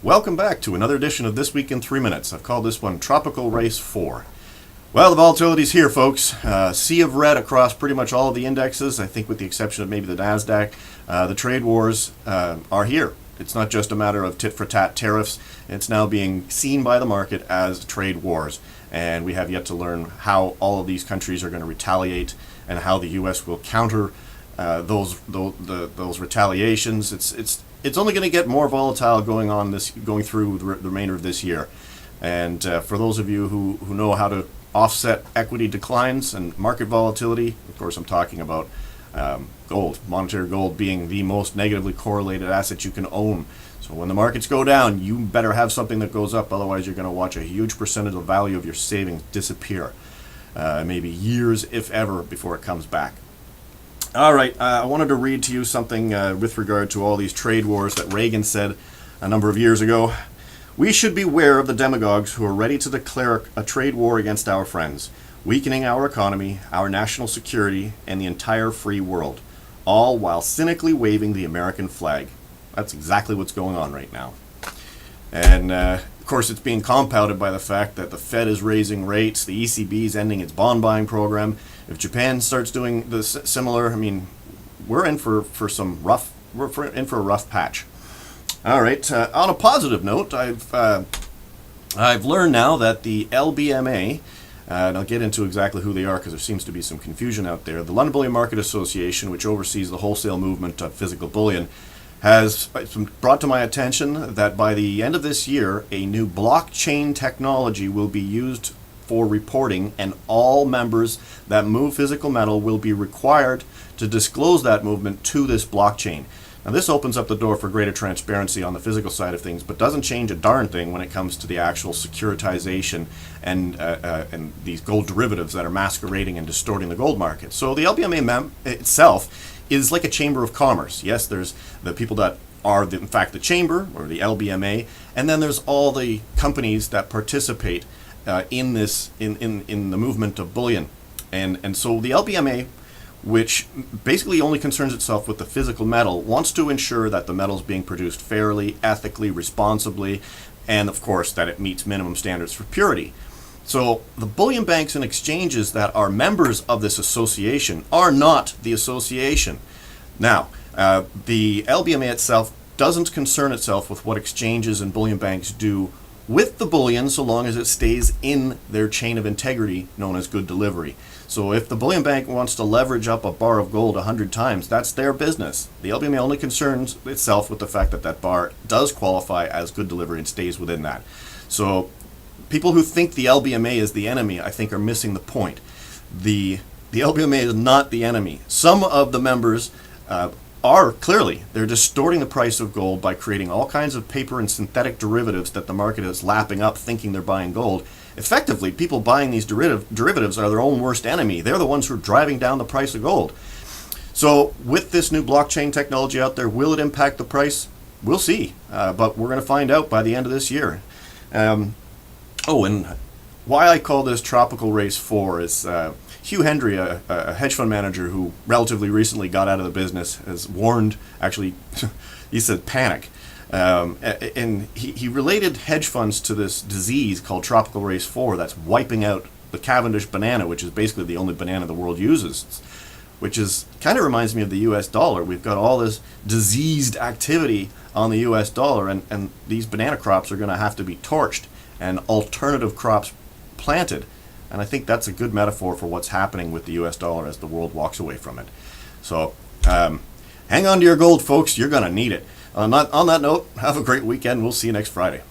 Welcome back to another edition of This Week in 3 Minutes. I've called this one Tropical Race 4. Well, the volatility's here, folks. Sea of red across pretty much all of the indexes, I think with the exception of maybe the NASDAQ. The trade wars are here. It's not just a matter of tit-for-tat tariffs. It's now being seen by the market as trade wars. And we have yet to learn how all of these countries are going to retaliate and how the U.S. will counter those retaliations. It's only going to get more volatile going through the remainder of this year. And for those of you who know how to offset equity declines and market volatility, of course I'm talking about gold, monetary gold being the most negatively correlated asset you can own. So when the markets go down, you better have something that goes up, otherwise you're going to watch a huge percentage of the value of your savings disappear. Maybe years, if ever, before it comes back. All right, I wanted to read to you something with regard to all these trade wars that Reagan said a number of years ago. We should beware of the demagogues who are ready to declare a trade war against our friends, weakening our economy, our national security, and the entire free world, all while cynically waving the American flag. That's exactly what's going on right now. And of course, it's being compounded by the fact that the Fed is raising rates, the ECB is ending its bond buying program. If Japan starts doing the similar, I mean, we're in for a rough patch. All right. On a positive note, I've learned now that the LBMA, and I'll get into exactly who they are because there seems to be some confusion out there. The London Bullion Market Association, which oversees the wholesale movement of physical bullion, has brought to my attention that by the end of this year, a new blockchain technology will be used for reporting, and all members that move physical metal will be required to disclose that movement to this blockchain. Now, this opens up the door for greater transparency on the physical side of things, but doesn't change a darn thing when it comes to the actual securitization and these gold derivatives that are masquerading and distorting the gold market. So the LBMA itself is like a chamber of commerce. Yes, there's the people that are, in fact, the chamber, or the LBMA, and then there's all the companies that participate in the movement of bullion. And so the LBMA, which basically only concerns itself with the physical metal, wants to ensure that the metal is being produced fairly, ethically, responsibly, and of course that it meets minimum standards for purity. So the bullion banks and exchanges that are members of this association are not the association. Now, the LBMA itself doesn't concern itself with what exchanges and bullion banks do with the bullion so long as it stays in their chain of integrity known as good delivery. So if the bullion bank wants to leverage up a bar of gold 100 times, that's their business. The LBMA only concerns itself with the fact that that bar does qualify as good delivery and stays within that. So people who think the LBMA is the enemy, I think, are missing the point. The LBMA is not the enemy. Some of the members are clearly, they're distorting the price of gold by creating all kinds of paper and synthetic derivatives that the market is lapping up thinking they're buying gold. Effectively, people buying these derivatives are their own worst enemy. They're the ones who are driving down the price of gold. So with this new blockchain technology out there, will it impact the price? We'll see, but we're going to find out by the end of this year. And why I call this Tropical Race 4 is Hugh Hendry, a hedge fund manager who relatively recently got out of the business, has warned, actually, he said panic. And he related hedge funds to this disease called Tropical Race 4 that's wiping out the Cavendish banana, which is basically the only banana the world uses, which is kind of reminds me of the US dollar. We've got all this diseased activity on the US dollar, and these banana crops are going to have to be torched and alternative crops planted. And I think that's a good metaphor for what's happening with the US dollar as the world walks away from it. So hang on to your gold, folks. You're going to need it. On that note, have a great weekend. We'll see you next Friday.